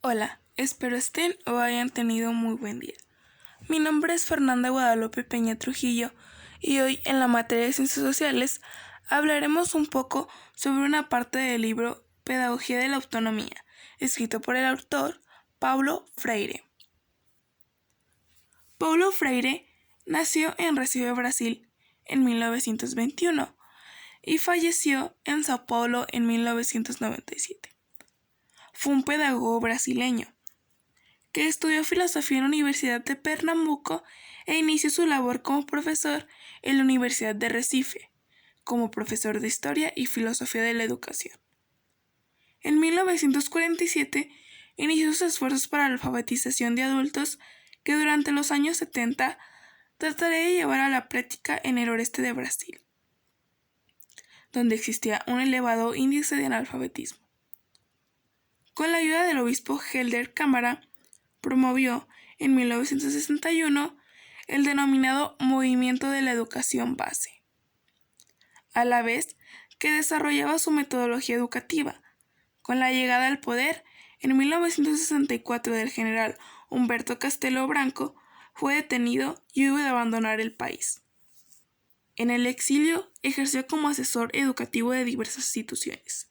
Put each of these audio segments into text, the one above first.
Hola, espero estén o hayan tenido un muy buen día. Mi nombre es Fernanda Guadalupe Peña Trujillo y hoy en la materia de Ciencias Sociales hablaremos un poco sobre una parte del libro Pedagogía de la Autonomía, escrito por el autor Paulo Freire. Paulo Freire nació en Recife, Brasil, en 1921 y falleció en Sao Paulo en 1997. Fue un pedagogo brasileño que estudió filosofía en la Universidad de Pernambuco e inició su labor como profesor en la Universidad de Recife, como profesor de Historia y Filosofía de la Educación. En 1947 inició sus esfuerzos para la alfabetización de adultos que durante los años 70 trataría de llevar a la práctica en el oeste de Brasil, donde existía un elevado índice de analfabetismo. Con la ayuda del obispo Helder Câmara, promovió en 1961 el denominado Movimiento de la Educación Base, a la vez que desarrollaba su metodología educativa. Con la llegada al poder en 1964 del general Humberto Castelo Branco, fue detenido y hubo de abandonar el país. En el exilio ejerció como asesor educativo de diversas instituciones,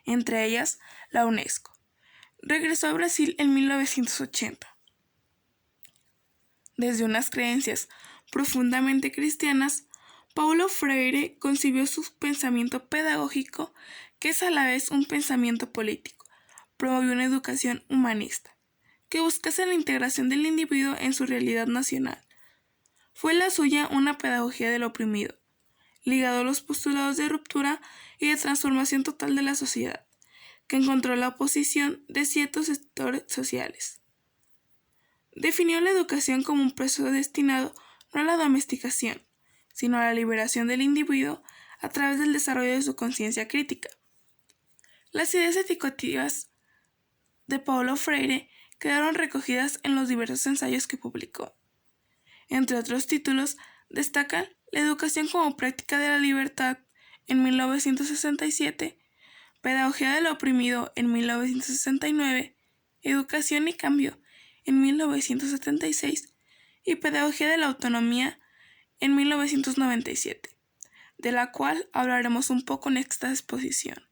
entre ellas la UNESCO. Regresó a Brasil en 1980. Desde unas creencias profundamente cristianas, Paulo Freire concibió su pensamiento pedagógico, que es a la vez un pensamiento político. Promovió una educación humanista, que buscase la integración del individuo en su realidad nacional. Fue la suya una pedagogía del oprimido, ligado a los postulados de ruptura y de transformación total de la sociedad, que encontró la oposición de ciertos sectores sociales. Definió la educación como un proceso destinado no a la domesticación, sino a la liberación del individuo a través del desarrollo de su conciencia crítica. Las ideas educativas de Paulo Freire quedaron recogidas en los diversos ensayos que publicó. Entre otros títulos, destacan La educación como práctica de la libertad en 1967, Pedagogía del oprimido en 1969, Educación y cambio en 1976 y Pedagogía de la autonomía en 1997, de la cual hablaremos un poco en esta exposición.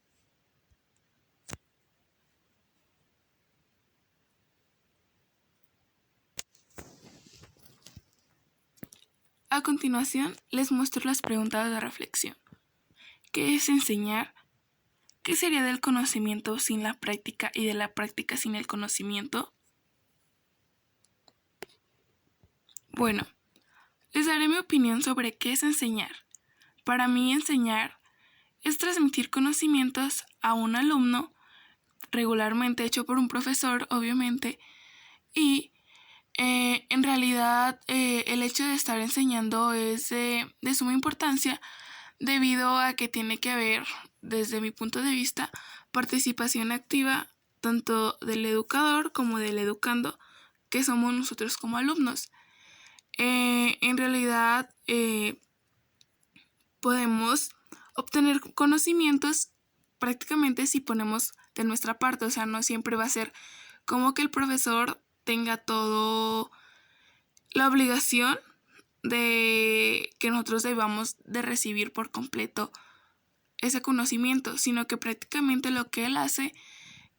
A continuación, les muestro las preguntas de reflexión. ¿Qué es enseñar? ¿Qué sería del conocimiento sin la práctica y de la práctica sin el conocimiento? Bueno, les daré mi opinión sobre qué es enseñar. Para mí, enseñar es transmitir conocimientos a un alumno, regularmente hecho por un profesor, obviamente, y en realidad el hecho de estar enseñando es de suma importancia debido a que tiene que haber, desde mi punto de vista, participación activa tanto del educador como del educando, que somos nosotros como alumnos. En realidad podemos obtener conocimientos prácticamente si ponemos de nuestra parte, o sea, no siempre va a ser como que el profesor tenga todo la obligación de que nosotros debamos de recibir por completo ese conocimiento, sino que prácticamente lo que él hace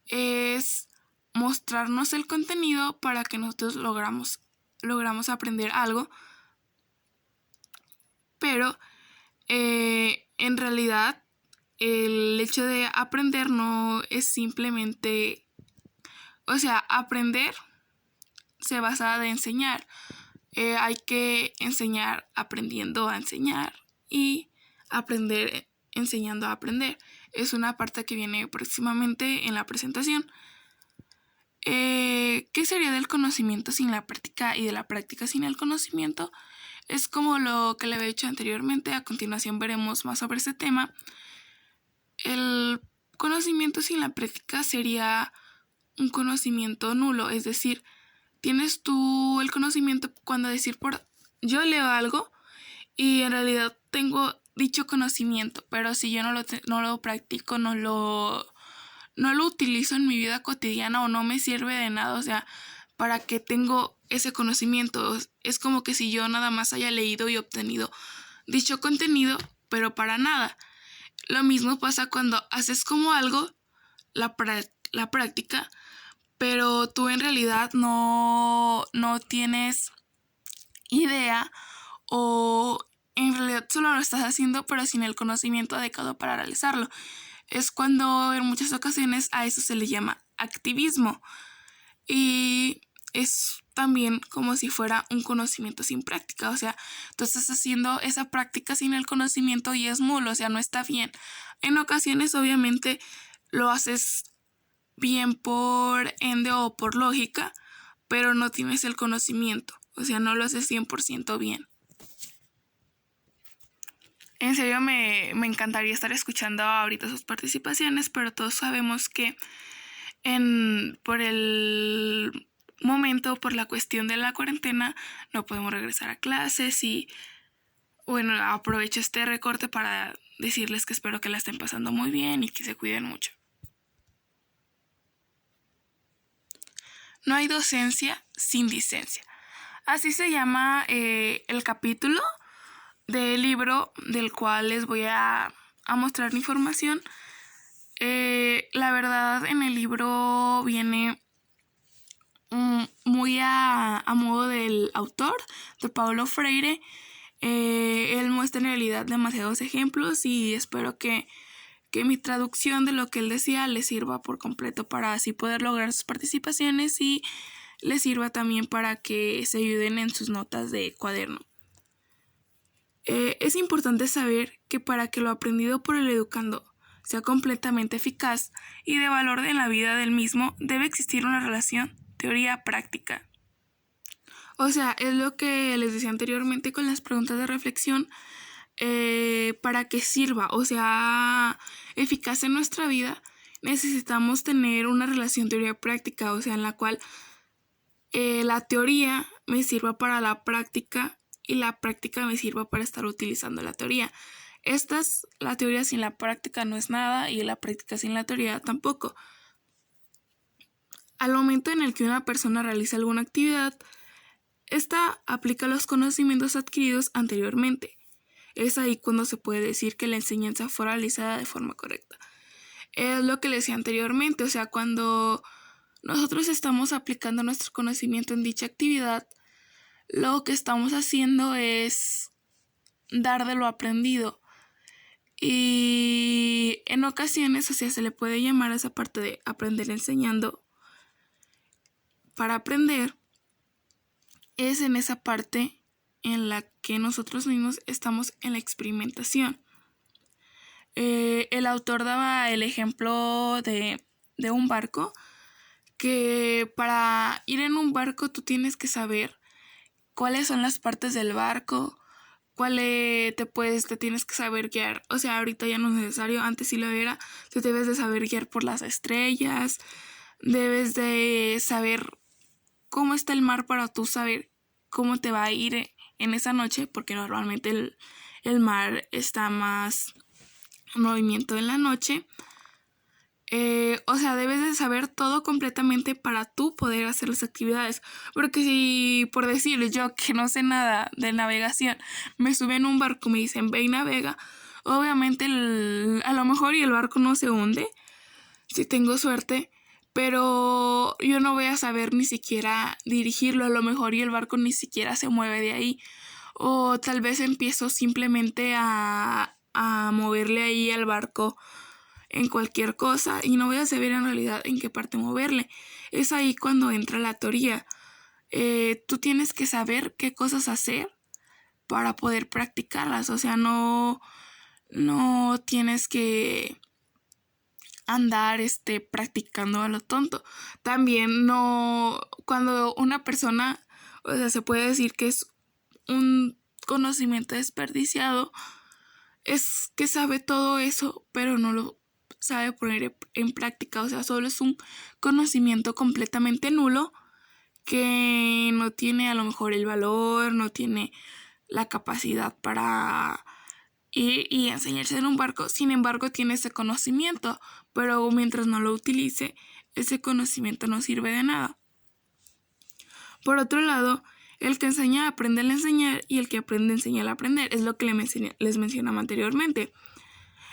es mostrarnos el contenido para que nosotros logramos aprender algo, pero en realidad el hecho de aprender no es simplemente, o sea, aprender se basa de enseñar. Hay que enseñar aprendiendo a enseñar y aprender enseñando a aprender. Es una parte que viene próximamente en la presentación. ¿Qué sería del conocimiento sin la práctica y de la práctica sin el conocimiento? Es como lo que le había dicho anteriormente. A continuación veremos más sobre ese tema. El conocimiento sin la práctica sería un conocimiento nulo, es decir, tienes tú el conocimiento cuando decir yo leo algo y en realidad tengo dicho conocimiento, pero si yo no lo practico, no no lo utilizo en mi vida cotidiana o no me sirve de nada, o sea, para que tengo ese conocimiento. Es como que si yo nada más haya leído y obtenido dicho contenido, pero para nada. Lo mismo pasa cuando haces como algo, la práctica, pero tú en realidad no tienes idea o en realidad solo lo estás haciendo pero sin el conocimiento adecuado para realizarlo. Es cuando en muchas ocasiones a eso se le llama activismo y es también como si fuera un conocimiento sin práctica, o sea, tú estás haciendo esa práctica sin el conocimiento y es nulo, o sea, no está bien. En ocasiones obviamente lo haces bien por ende o por lógica, pero no tienes el conocimiento, o sea, no lo haces 100% bien. En serio me encantaría estar escuchando ahorita sus participaciones, pero todos sabemos que por el momento, por la cuestión de la cuarentena, no podemos regresar a clases y bueno, aprovecho este recorte para decirles que espero que la estén pasando muy bien y que se cuiden mucho. No hay docencia sin licencia. Así se llama el capítulo del libro del cual les voy a mostrar información. La verdad, en el libro viene muy a modo del autor, de Paulo Freire. Él muestra en realidad demasiados ejemplos y espero que mi traducción de lo que él decía les sirva por completo para así poder lograr sus participaciones y les sirva también para que se ayuden en sus notas de cuaderno. Es importante saber que para que lo aprendido por el educando sea completamente eficaz y de valor en la vida del mismo, debe existir una relación teoría-práctica. O sea, es lo que les decía anteriormente con las preguntas de reflexión, para que sirva, o sea, eficaz en nuestra vida, necesitamos tener una relación teoría-práctica, o sea, en la cual la teoría me sirva para la práctica y la práctica me sirva para estar utilizando la teoría. La teoría sin la práctica no es nada y la práctica sin la teoría tampoco. Al momento en el que una persona realiza alguna actividad, esta aplica los conocimientos adquiridos anteriormente. Es ahí cuando se puede decir que la enseñanza fue realizada de forma correcta. Es lo que les decía anteriormente, o sea, cuando nosotros estamos aplicando nuestro conocimiento en dicha actividad, lo que estamos haciendo es dar de lo aprendido. Y en ocasiones, o sea, se le puede llamar a esa parte de aprender enseñando. Para aprender es en esa parte en la que nosotros mismos estamos en la experimentación. El autor daba el ejemplo de un barco, que para ir en un barco tú tienes que saber cuáles son las partes del barco, te tienes que saber guiar. O sea, ahorita ya no es necesario, antes sí lo era. Te debes de saber guiar por las estrellas, debes de saber cómo está el mar para tú saber cómo te va a ir en esa noche, porque normalmente el mar está más en movimiento en la noche. O sea, debes de saber todo completamente para tú poder hacer las actividades. Porque si, por decir yo que no sé nada de navegación, me suben en un barco y me dicen ve y navega, obviamente a lo mejor y el barco no se hunde, si tengo suerte, pero yo no voy a saber ni siquiera dirigirlo, a lo mejor y el barco ni siquiera se mueve de ahí. O tal vez empiezo simplemente a moverle ahí al barco en cualquier cosa y no voy a saber en realidad en qué parte moverle. Es ahí cuando entra la teoría. Tú tienes que saber qué cosas hacer para poder practicarlas. O sea, no tienes que andar practicando a lo tonto. También cuando una persona, o sea, se puede decir que es un conocimiento desperdiciado, es que sabe todo eso, pero no lo sabe poner en práctica. O sea, solo es un conocimiento completamente nulo que no tiene a lo mejor el valor, no tiene la capacidad para ir y enseñarse en un barco. Sin embargo, tiene ese conocimiento pero mientras no lo utilice, ese conocimiento no sirve de nada. Por otro lado, el que enseña aprende al enseñar y el que aprende enseña al aprender, es lo que les mencionaba anteriormente.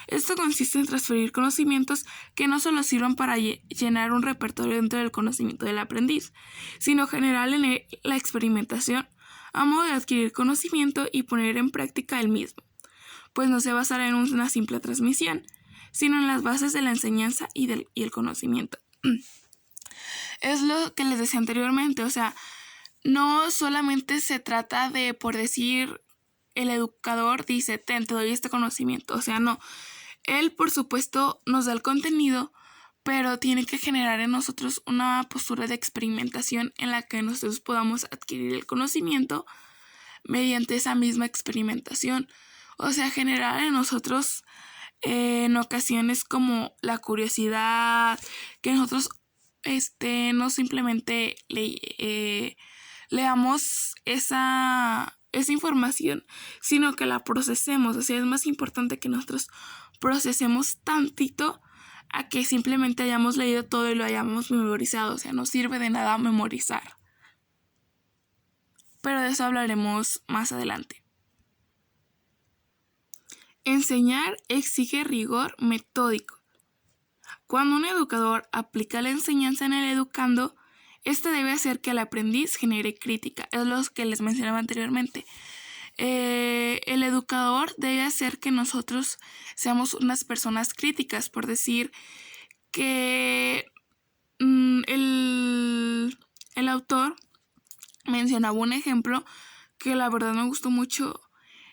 Esto consiste en transferir conocimientos que no solo sirvan para llenar un repertorio dentro del conocimiento del aprendiz, sino generar en él la experimentación a modo de adquirir conocimiento y poner en práctica el mismo, pues no se basará en una simple transmisión, sino en las bases de la enseñanza y el conocimiento. Es lo que les decía anteriormente, o sea, no solamente se trata de, por decir, el educador dice, te doy este conocimiento, o sea, no. Él, por supuesto, nos da el contenido, pero tiene que generar en nosotros una postura de experimentación en la que nosotros podamos adquirir el conocimiento mediante esa misma experimentación. O sea, generar en nosotros en ocasiones como la curiosidad, que nosotros no simplemente leamos esa información, sino que la procesemos. O sea, es más importante que nosotros procesemos tantito a que simplemente hayamos leído todo y lo hayamos memorizado. O sea, no sirve de nada memorizar. Pero de eso hablaremos más adelante. Enseñar exige rigor metódico. Cuando un educador aplica la enseñanza en el educando, este debe hacer que el aprendiz genere crítica. Es lo que les mencionaba anteriormente. El educador debe hacer que nosotros seamos unas personas críticas, por decir que el autor mencionaba un ejemplo que la verdad me gustó mucho,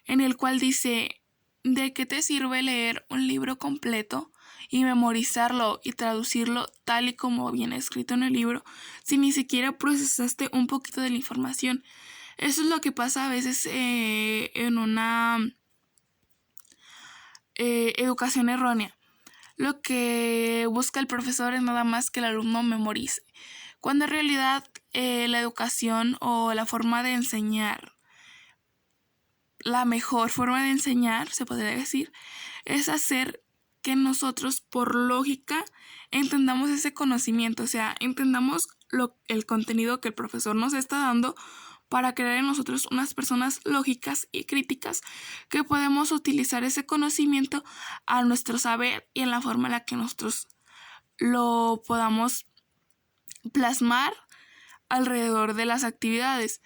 en el cual dice, ¿de qué te sirve leer un libro completo y memorizarlo y traducirlo tal y como viene escrito en el libro si ni siquiera procesaste un poquito de la información? Eso es lo que pasa a veces en una educación errónea. Lo que busca el profesor es nada más que el alumno memorice, cuando en realidad la educación o la forma de enseñar, la mejor forma de enseñar, se podría decir, es hacer que nosotros por lógica entendamos ese conocimiento, o sea, entendamos el contenido que el profesor nos está dando, para crear en nosotros unas personas lógicas y críticas que podemos utilizar ese conocimiento a nuestro saber y en la forma en la que nosotros lo podamos plasmar alrededor de las actividades.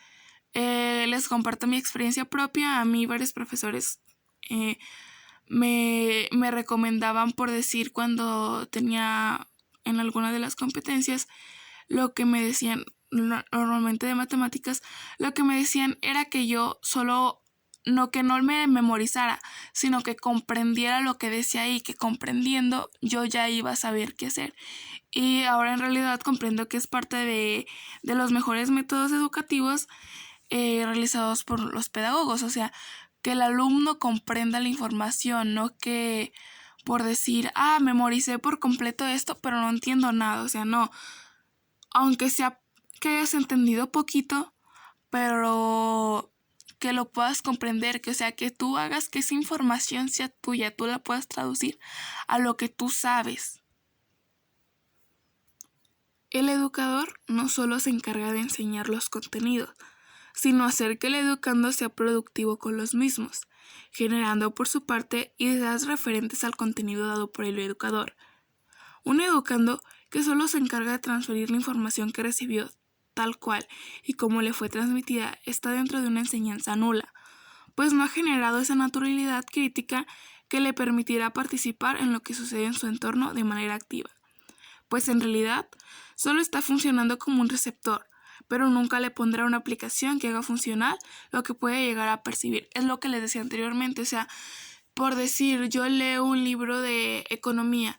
Les comparto mi experiencia propia. A mí varios profesores me recomendaban, por decir, cuando tenía en alguna de las competencias, lo que me decían normalmente de matemáticas, lo que me decían era que yo solo que no me memorizara, sino que comprendiera lo que decía ahí, que comprendiendo yo ya iba a saber qué hacer. Y ahora en realidad comprendo que es parte de los mejores métodos educativos realizados por los pedagogos, o sea, que el alumno comprenda la información, no que por decir, memoricé por completo esto, pero no entiendo nada, o sea, no. Aunque sea que hayas entendido poquito, pero que lo puedas comprender, que o sea, que tú hagas que esa información sea tuya, tú la puedas traducir a lo que tú sabes. El educador no solo se encarga de enseñar los contenidos, sino hacer que el educando sea productivo con los mismos, generando por su parte ideas referentes al contenido dado por el educador. Un educando que solo se encarga de transferir la información que recibió tal cual y como le fue transmitida está dentro de una enseñanza nula, pues no ha generado esa naturalidad crítica que le permitirá participar en lo que sucede en su entorno de manera activa, pues en realidad solo está funcionando como un receptor, pero nunca le pondrá una aplicación que haga funcionar lo que puede llegar a percibir. Es lo que les decía anteriormente, o sea, por decir, yo leo un libro de economía,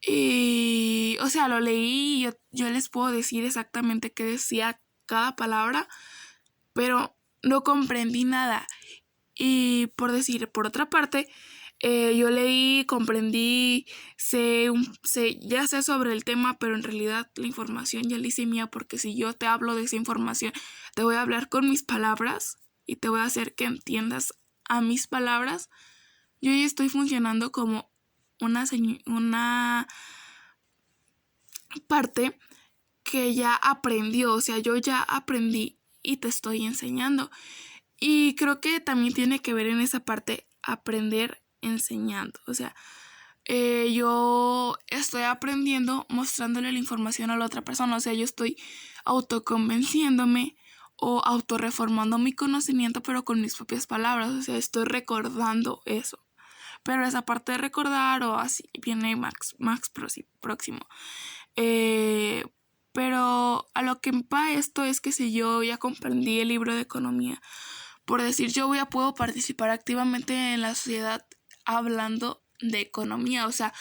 y, o sea, lo leí y yo les puedo decir exactamente qué decía cada palabra, pero no comprendí nada. Y por decir, por otra parte, yo leí, comprendí, ya sé sobre el tema, pero en realidad la información ya la hice mía, porque si yo te hablo de esa información, te voy a hablar con mis palabras y te voy a hacer que entiendas a mis palabras. Yo ya estoy funcionando como una parte que ya aprendió, o sea, yo ya aprendí y te estoy enseñando. Y creo que también tiene que ver en esa parte aprender enseñando, o sea, yo estoy aprendiendo mostrándole la información a la otra persona, o sea, yo estoy autoconvenciéndome o autorreformando mi conocimiento, pero con mis propias palabras, o sea, estoy recordando eso. Pero esa parte de recordar o así viene más próximo. Pero a lo que va esto es que si yo ya comprendí el libro de economía, por decir, puedo participar activamente en la sociedad hablando de economía, o sea,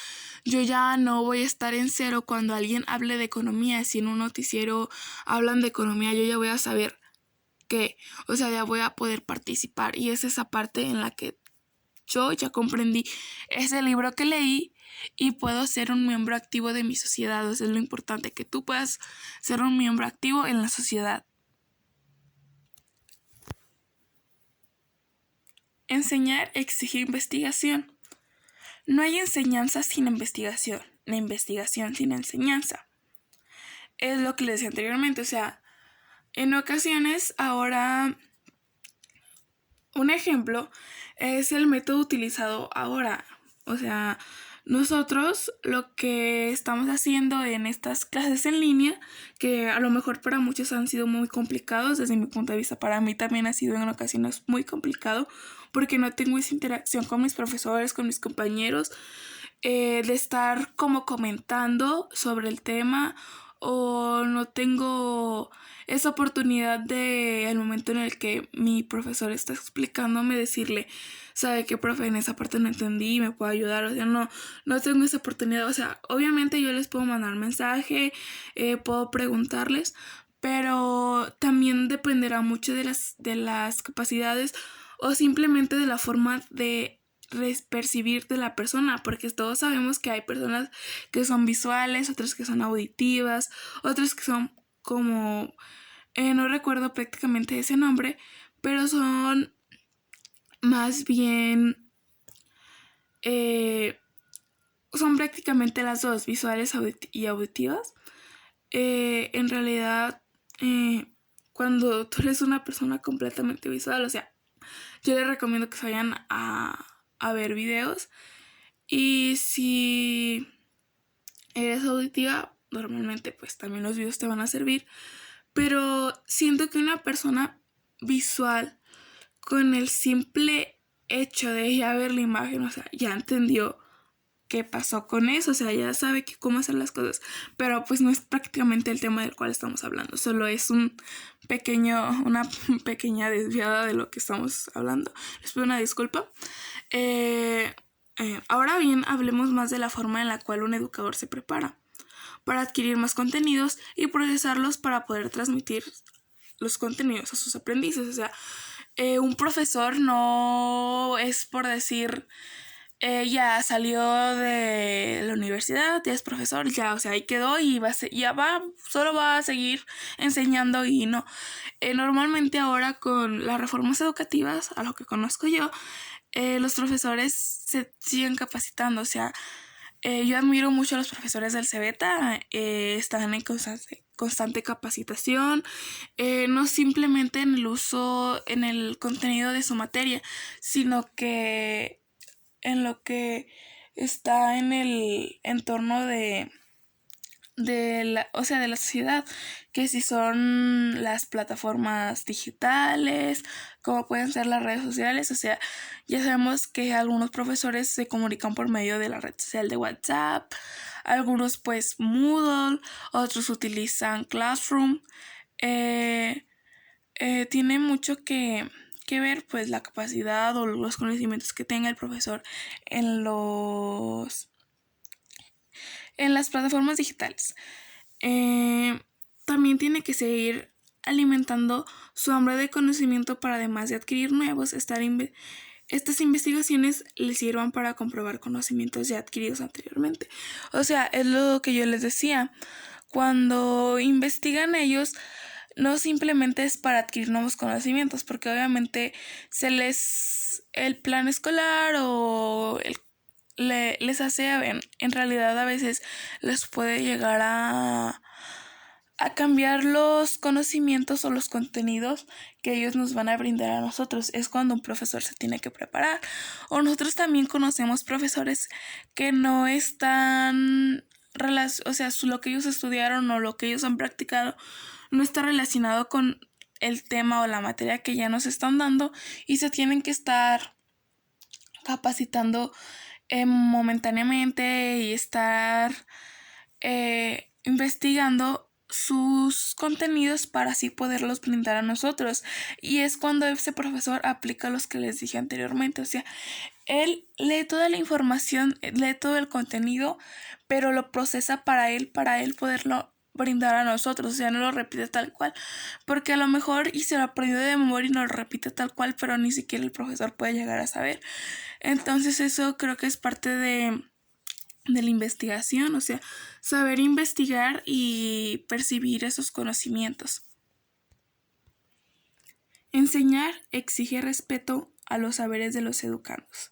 yo ya no voy a estar en cero cuando alguien hable de economía. Si en un noticiero hablan de economía, yo ya voy a saber qué, o sea, ya voy a poder participar, y es esa parte en la que yo ya comprendí ese libro que leí y puedo ser un miembro activo de mi sociedad. Eso es lo importante, que tú puedas ser un miembro activo en la sociedad. Enseñar exige investigación. No hay enseñanza sin investigación, ni investigación sin enseñanza. Es lo que les decía anteriormente, o sea, en ocasiones ahora, un ejemplo es el método utilizado ahora. O sea, nosotros lo que estamos haciendo en estas clases en línea, que a lo mejor para muchos han sido muy complicados, desde mi punto de vista para mí también ha sido en ocasiones muy complicado, porque no tengo esa interacción con mis profesores, con mis compañeros, de estar como comentando sobre el tema, o no tengo esa oportunidad de el momento en el que mi profesor está explicándome decirle, ¿sabe qué, profe? En esa parte no entendí, ¿me puede ayudar? O sea, no tengo esa oportunidad. O sea, obviamente yo les puedo mandar mensaje, puedo preguntarles, pero también dependerá mucho de las capacidades o simplemente de la forma de percibir de la persona, porque todos sabemos que hay personas que son visuales, otras que son auditivas, otras que son como, no recuerdo prácticamente ese nombre, pero son más bien, son prácticamente las dos, visuales y auditivas. En realidad, cuando tú eres una persona completamente visual, o sea, yo les recomiendo que se vayan a ver videos. Y si eres auditiva, normalmente pues también los videos te van a servir. Pero siento que una persona visual, con el simple hecho de ya ver la imagen, o sea, ya entendió qué pasó con eso, o sea, ya sabe cómo hacer las cosas, pero pues no es prácticamente el tema del cual estamos hablando, solo es una pequeña desviada de lo que estamos hablando. Les pido una disculpa. Ahora bien, hablemos más de la forma en la cual un educador se prepara para adquirir más contenidos y procesarlos para poder transmitir los contenidos a sus aprendices. O sea, un profesor no es por decir, ya salió de la universidad, ya es profesor, ya, o sea, ahí quedó y solo va a seguir enseñando, y no. Normalmente ahora con las reformas educativas, a lo que conozco yo, los profesores se siguen capacitando, o sea, yo admiro mucho a los profesores del CEBETA, están en constante capacitación, no simplemente en el uso, en el contenido de su materia, sino que en lo que está en el entorno de la sociedad, que si son las plataformas digitales, como pueden ser las redes sociales. O sea, ya sabemos que algunos profesores se comunican por medio de la red social de WhatsApp, algunos pues Moodle, otros utilizan Classroom. Tiene mucho que ver pues la capacidad o los conocimientos que tenga el profesor en las plataformas digitales. También tiene que seguir alimentando su hambre de conocimiento para, además de adquirir nuevos, estas investigaciones le sirvan para comprobar conocimientos ya adquiridos anteriormente. O sea, es lo que yo les decía. Cuando investigan ellos, no simplemente es para adquirir nuevos conocimientos, porque obviamente el plan escolar o les hace, en realidad a veces les puede llegar a cambiar los conocimientos o los contenidos que ellos nos van a brindar a nosotros. Es cuando un profesor se tiene que preparar. O nosotros también conocemos profesores que no están, o sea, lo que ellos estudiaron o lo que ellos han practicado no está relacionado con el tema o la materia que ya nos están dando y se tienen que estar capacitando momentáneamente y estar investigando sus contenidos para así poderlos brindar a nosotros. Y es cuando ese profesor aplica los que les dije anteriormente. O sea, él lee toda la información, lee todo el contenido, pero lo procesa para él poderlo brindar a nosotros. O sea, no lo repite tal cual, porque a lo mejor y se lo aprendió de memoria y no lo repite tal cual, pero ni siquiera el profesor puede llegar a saber. Entonces eso creo que es parte de la investigación, o sea, saber investigar y percibir esos conocimientos. Enseñar exige respeto a los saberes de los educandos.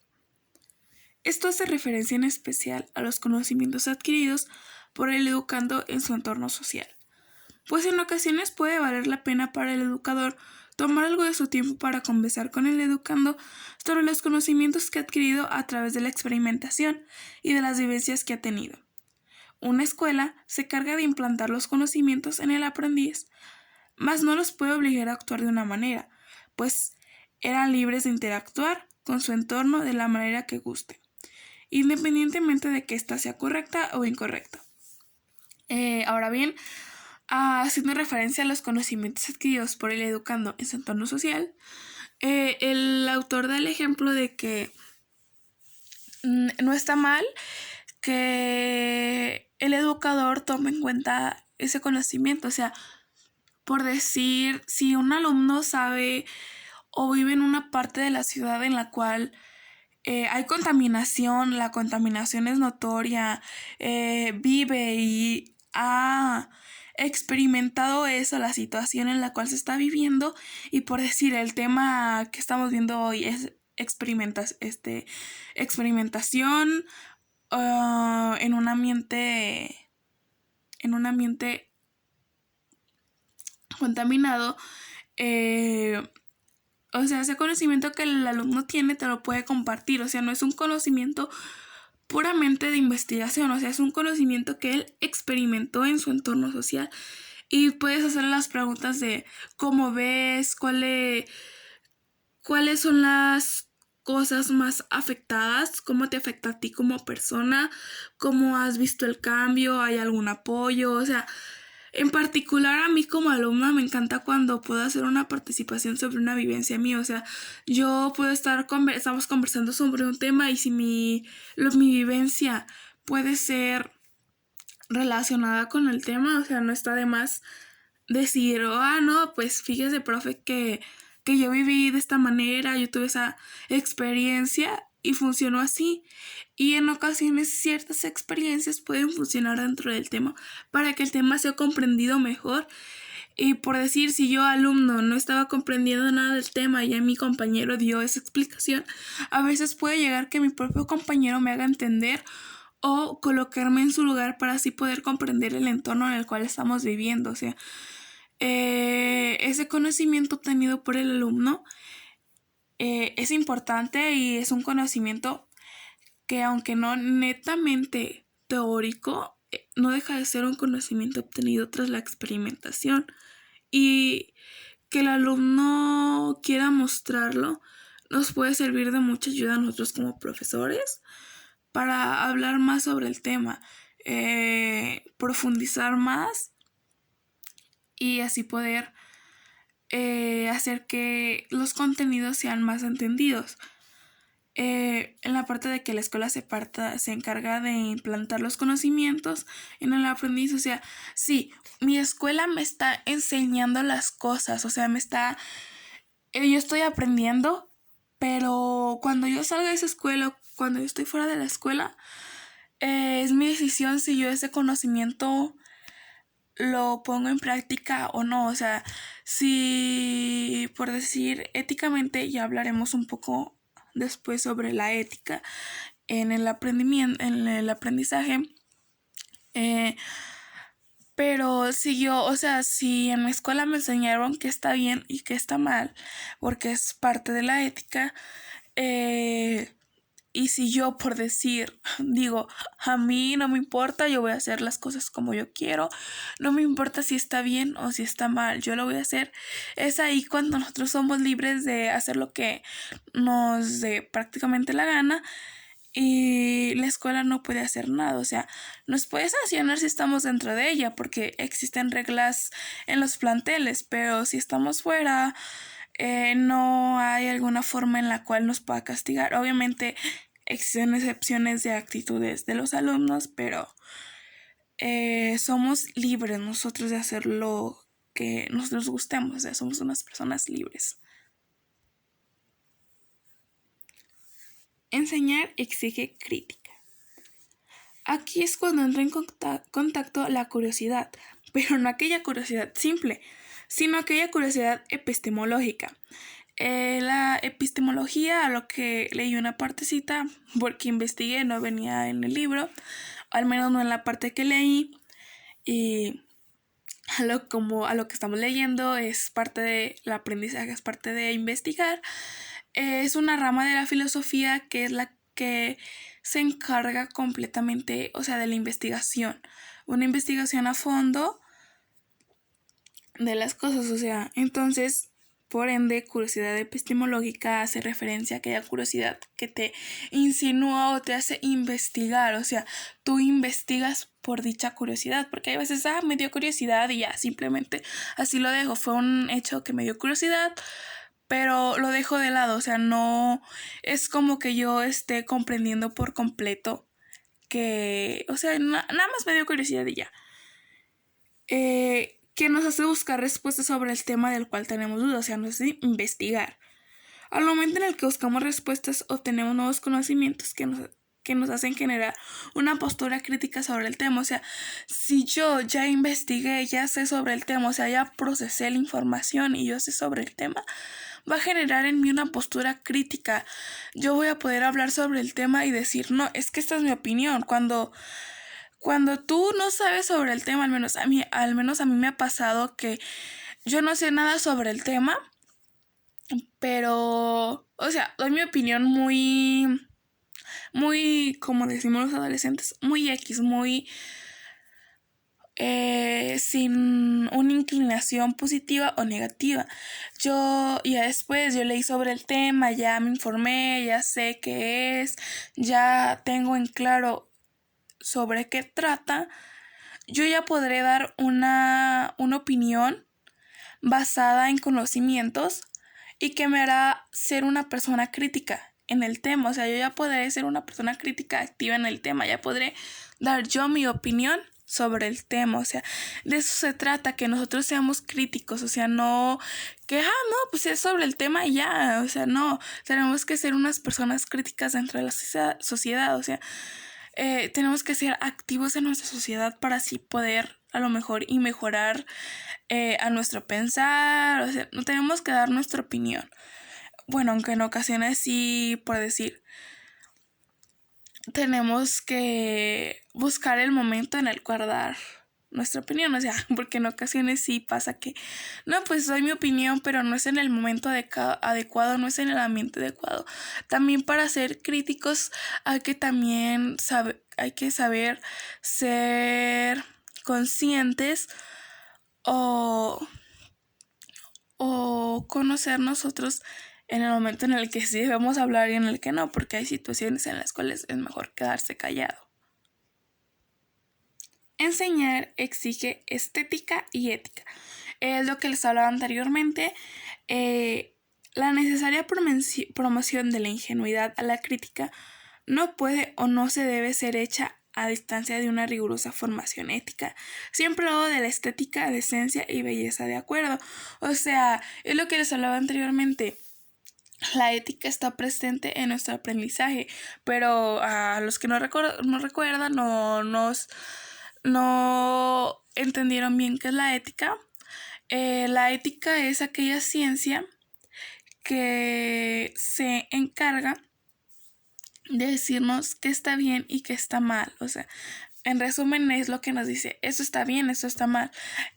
Esto hace referencia en especial a los conocimientos adquiridos por el educando en su entorno social, pues en ocasiones puede valer la pena para el educador tomar algo de su tiempo para conversar con el educando sobre los conocimientos que ha adquirido a través de la experimentación y de las vivencias que ha tenido. Una escuela se carga de implantar los conocimientos en el aprendiz, mas no los puede obligar a actuar de una manera, pues eran libres de interactuar con su entorno de la manera que guste, independientemente de que ésta sea correcta o incorrecta. Ahora bien, haciendo referencia a los conocimientos adquiridos por el educando en su entorno social, el autor da el ejemplo de que no está mal que el educador tome en cuenta ese conocimiento. O sea, por decir, si un alumno sabe o vive en una parte de la ciudad en la cual hay contaminación, la contaminación es notoria, vive y ha experimentado eso, la situación en la cual se está viviendo, y por decir, el tema que estamos viendo hoy es experimentación en un ambiente contaminado. O sea, ese conocimiento que el alumno tiene te lo puede compartir. O sea, no es un conocimiento puramente de investigación. O sea, es un conocimiento que él experimentó en su entorno social. Y puedes hacer las preguntas de cómo ves, cuáles son las cosas más afectadas, cómo te afecta a ti como persona, cómo has visto el cambio, hay algún apoyo. O sea, en particular a mí como alumna me encanta cuando puedo hacer una participación sobre una vivencia mía. O sea, yo puedo estamos conversando sobre un tema y si mi vivencia puede ser relacionada con el tema, o sea, no está de más decir, no, pues fíjese, profe, que yo viví de esta manera, yo tuve esa experiencia y funcionó así. Y en ocasiones ciertas experiencias pueden funcionar dentro del tema para que el tema sea comprendido mejor. Y por decir, si yo alumno no estaba comprendiendo nada del tema y a mi compañero dio esa explicación, a veces puede llegar que mi propio compañero me haga entender o colocarme en su lugar para así poder comprender el entorno en el cual estamos viviendo. O sea, ese conocimiento obtenido por el alumno es importante y es un conocimiento que, aunque no netamente teórico, no deja de ser un conocimiento obtenido tras la experimentación, y que el alumno quiera mostrarlo nos puede servir de mucha ayuda a nosotros como profesores para hablar más sobre el tema, profundizar más y así poder hacer que los contenidos sean más entendidos. En la parte de que la escuela se encarga de implantar los conocimientos en el aprendiz. O sea, sí, mi escuela me está enseñando las cosas, o sea, yo estoy aprendiendo, pero cuando yo salga de esa escuela, cuando yo estoy fuera de la escuela, es mi decisión si yo ese conocimiento lo pongo en práctica o no. O sea, si, por decir, éticamente, ya hablaremos un poco después sobre la ética, en el aprendimiento, en el aprendizaje. Pero si yo, o sea, si en mi escuela me enseñaron que está bien y que está mal, porque es parte de la ética, y si yo por decir, digo, a mí no me importa, yo voy a hacer las cosas como yo quiero, no me importa si está bien o si está mal, yo lo voy a hacer, es ahí cuando nosotros somos libres de hacer lo que nos dé prácticamente la gana. Y la escuela no puede hacer nada, o sea, nos puede sancionar si estamos dentro de ella, porque existen reglas en los planteles, pero si estamos fuera, no hay alguna forma en la cual nos pueda castigar. Obviamente existen excepciones de actitudes de los alumnos, pero somos libres nosotros de hacer lo que nosotros gustemos, o sea, somos unas personas libres. Enseñar exige crítica. Aquí es cuando entra en contacto la curiosidad, pero no aquella curiosidad simple, sino aquella curiosidad epistemológica. La epistemología, a lo que leí una partecita, porque investigué, no venía en el libro, al menos no en la parte que leí, y a lo que estamos leyendo es parte del aprendizaje, es parte de investigar. Es una rama de la filosofía que es la que se encarga completamente, o sea, de la investigación. Una investigación a fondo de las cosas, o sea, entonces, por ende, curiosidad epistemológica hace referencia a aquella curiosidad que te insinúa o te hace investigar, o sea, tú investigas por dicha curiosidad, porque hay veces, me dio curiosidad y ya, simplemente así lo dejo, fue un hecho que me dio curiosidad, pero lo dejo de lado, o sea, no es como que yo esté comprendiendo por completo que, o sea, nada más me dio curiosidad y ya. Que nos hace buscar respuestas sobre el tema del cual tenemos dudas, o sea, nos hace investigar. Al momento en el que buscamos respuestas, obtenemos nuevos conocimientos que nos hacen generar una postura crítica sobre el tema. O sea, si yo ya investigué, ya sé sobre el tema, o sea, ya procesé la información y yo sé sobre el tema, va a generar en mí una postura crítica. Yo voy a poder hablar sobre el tema y decir, no, es que esta es mi opinión. Cuando tú no sabes sobre el tema, al menos a mí me ha pasado que yo no sé nada sobre el tema, pero, o sea, doy mi opinión muy, como decimos los adolescentes, muy X, muy sin una inclinación positiva o negativa. Ya después yo leí sobre el tema, ya me informé, ya sé qué es, ya tengo en claro sobre qué trata. Yo ya podré dar una opinión basada en conocimientos y que me hará ser una persona crítica en el tema. O sea, yo ya podré ser una persona crítica activa en el tema, ya podré dar yo mi opinión sobre el tema. O sea, de eso se trata, que nosotros seamos críticos, o sea, no que, no, pues es sobre el tema y ya, o sea, no, tenemos que ser unas personas críticas dentro de la sociedad, o sea, tenemos que ser activos en nuestra sociedad para así poder a lo mejor y mejorar a nuestro pensar, o sea, no tenemos que dar nuestra opinión. Bueno, aunque en ocasiones sí, por decir, tenemos que buscar el momento en el cual dar nuestra opinión, o sea, porque en ocasiones sí pasa que, no, pues doy mi opinión, pero no es en el momento adecuado, no es en el ambiente adecuado. También para ser críticos hay que también hay que saber ser conscientes o conocer nosotros en el momento en el que sí debemos hablar y en el que no, porque hay situaciones en las cuales es mejor quedarse callado. Enseñar exige estética y ética. Es lo que les hablaba anteriormente. La necesaria promoción de la ingenuidad a la crítica no puede o no se debe ser hecha a distancia de una rigurosa formación ética. Siempre hablo de la estética, decencia y belleza de acuerdo. O sea, es lo que les hablaba anteriormente. La ética está presente en nuestro aprendizaje, pero a los que no recuerdan no entendieron bien qué es la ética. La ética es aquella ciencia que se encarga de decirnos qué está bien y qué está mal. O sea, en resumen es lo que nos dice, esto está bien, esto está mal.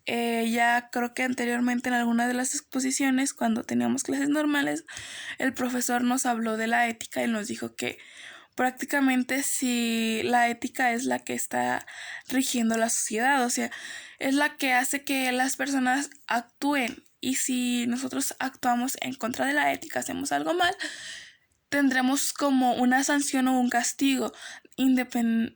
Ya creo que anteriormente en alguna de las exposiciones, cuando teníamos clases normales, el profesor nos habló de la ética y nos dijo que prácticamente si la ética es la que está rigiendo la sociedad, o sea, es la que hace que las personas actúen. Y si nosotros actuamos en contra de la ética, hacemos algo mal, tendremos como una sanción o un castigo.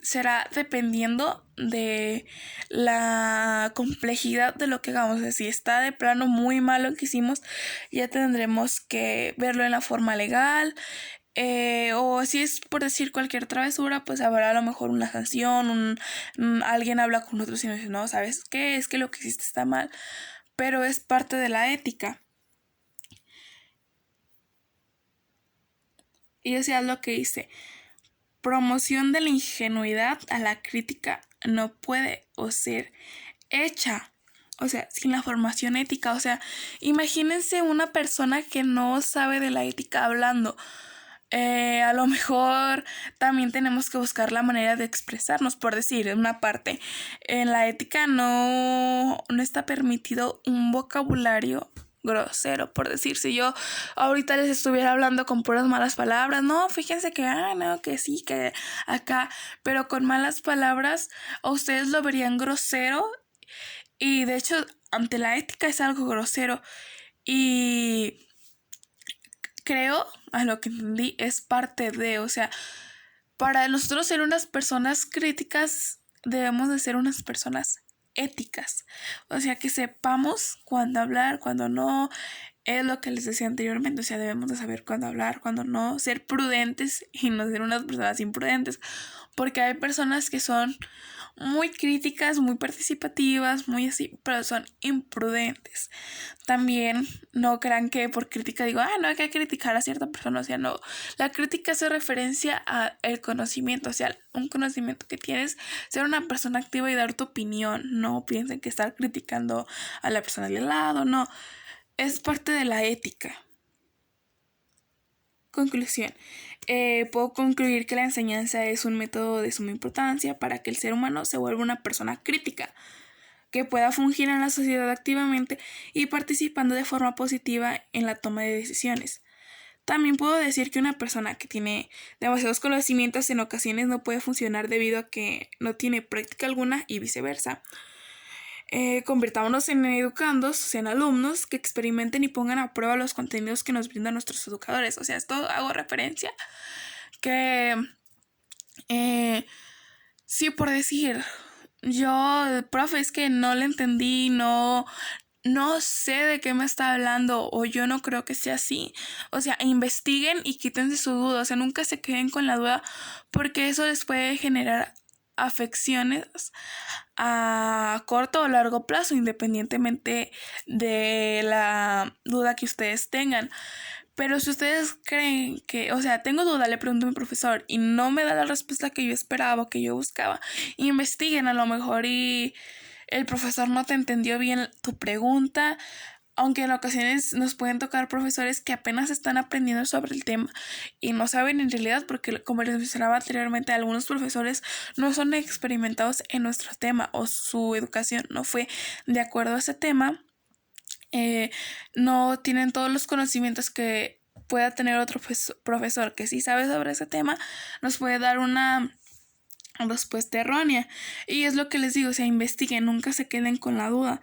Será dependiendo de la complejidad de lo que hagamos. O sea, si está de plano muy malo lo que hicimos, ya tendremos que verlo en la forma legal. O si es por decir cualquier travesura, pues habrá a lo mejor una sanción, alguien habla con nosotros y nos dice, no, ¿sabes qué? Es que lo que hiciste está mal. Pero es parte de la ética. Y eso es lo que dice. Promoción de la ingenuidad a la crítica no puede o ser hecha, o sea, sin la formación ética. O sea, imagínense una persona que no sabe de la ética hablando. A lo mejor también tenemos que buscar la manera de expresarnos, por decir, en una parte. En la ética no está permitido un vocabulario grosero, por decir. Si yo ahorita les estuviera hablando con puras malas palabras, no, fíjense que, no, que sí, que acá, pero con malas palabras, a ustedes lo verían grosero y de hecho, ante la ética es algo grosero y creo, a lo que entendí, es parte de, o sea, para nosotros ser unas personas críticas, debemos de ser unas personas éticas. O sea, que sepamos cuándo hablar, cuándo no. Es lo que les decía anteriormente. O sea, debemos de saber cuándo hablar, cuándo no. Ser prudentes y no ser unas personas imprudentes. Porque hay personas que son muy críticas, muy participativas, muy así, pero son imprudentes. También no crean que por crítica digo, no hay que criticar a cierta persona, o sea, no. La crítica hace referencia al conocimiento, o sea, un conocimiento que tienes, ser una persona activa y dar tu opinión. No piensen que estar criticando a la persona de al lado, no. Es parte de la ética. Conclusión. Puedo concluir que la enseñanza es un método de suma importancia para que el ser humano se vuelva una persona crítica, que pueda fungir en la sociedad activamente y participando de forma positiva en la toma de decisiones. También puedo decir que una persona que tiene demasiados conocimientos en ocasiones no puede funcionar debido a que no tiene práctica alguna y viceversa. Convirtámonos en educandos, en alumnos que experimenten y pongan a prueba los contenidos que nos brindan nuestros educadores. O sea, esto hago referencia que sí, por decir, yo, profe, es que no le entendí, no sé de qué me está hablando o yo no creo que sea así. O sea, investiguen y quítense su duda. O sea, nunca se queden con la duda porque eso les puede generar afecciones a corto o largo plazo, independientemente de la duda que ustedes tengan. Pero si ustedes creen que, o sea, tengo duda, le pregunto a mi profesor y no me da la respuesta que yo esperaba o que yo buscaba, investiguen a lo mejor y el profesor no te entendió bien tu pregunta, aunque en ocasiones nos pueden tocar profesores que apenas están aprendiendo sobre el tema y no saben en realidad porque, como les mencionaba anteriormente, algunos profesores no son experimentados en nuestro tema o su educación no fue de acuerdo a ese tema. No tienen todos los conocimientos que pueda tener otro profesor que sí sabe sobre ese tema, nos puede dar una respuesta errónea. Y es lo que les digo, o sea, investiguen, nunca se queden con la duda.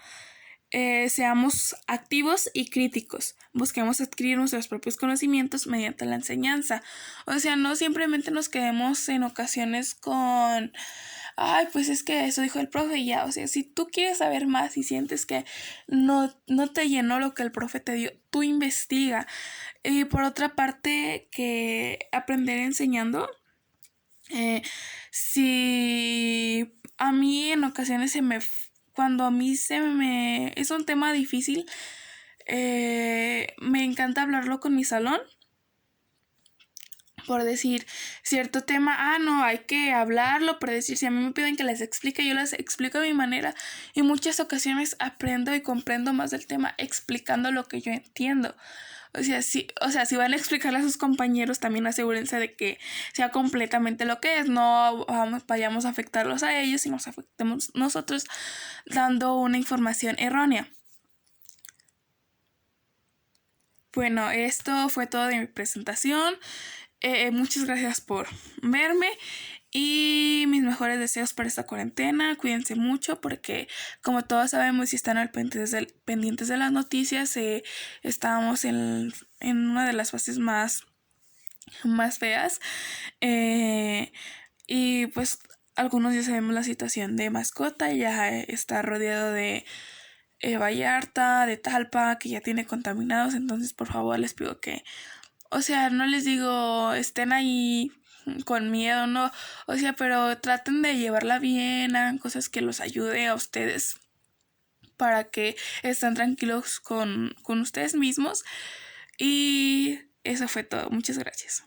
Seamos activos y críticos. Busquemos adquirir nuestros propios conocimientos mediante la enseñanza. O sea, no simplemente nos quedemos en ocasiones con pues es que eso dijo el profe y ya. O sea, si tú quieres saber más y sientes que no te llenó lo que el profe te dio, tú investiga. Y por otra parte, que aprender enseñando. Si a mí en ocasiones cuando a mí es un tema difícil, me encanta hablarlo con mi salón. por decir cierto tema, no, hay que hablarlo, por decir, si a mí me piden que les explique, yo les explico a mi manera, y muchas ocasiones aprendo y comprendo más del tema explicando lo que yo entiendo. O sea, si van a explicarle a sus compañeros, también asegúrense de que sea completamente lo que es, no vayamos a afectarlos a ellos y nos afectemos nosotros dando una información errónea. Bueno, esto fue todo de mi presentación. Muchas gracias por verme y mis mejores deseos para esta cuarentena. Cuídense mucho porque, como todos sabemos y están al pendientes de las noticias, estábamos en una de las fases más feas. Y pues algunos ya sabemos la situación de Mascota, ya está rodeado de Vallarta, de Talpa, que ya tiene contaminados. Entonces, por favor, les pido que, o sea, no les digo estén ahí con miedo, no, o sea, pero traten de llevarla bien, hagan cosas que los ayude a ustedes para que estén tranquilos con ustedes mismos. Y eso fue todo. Muchas gracias.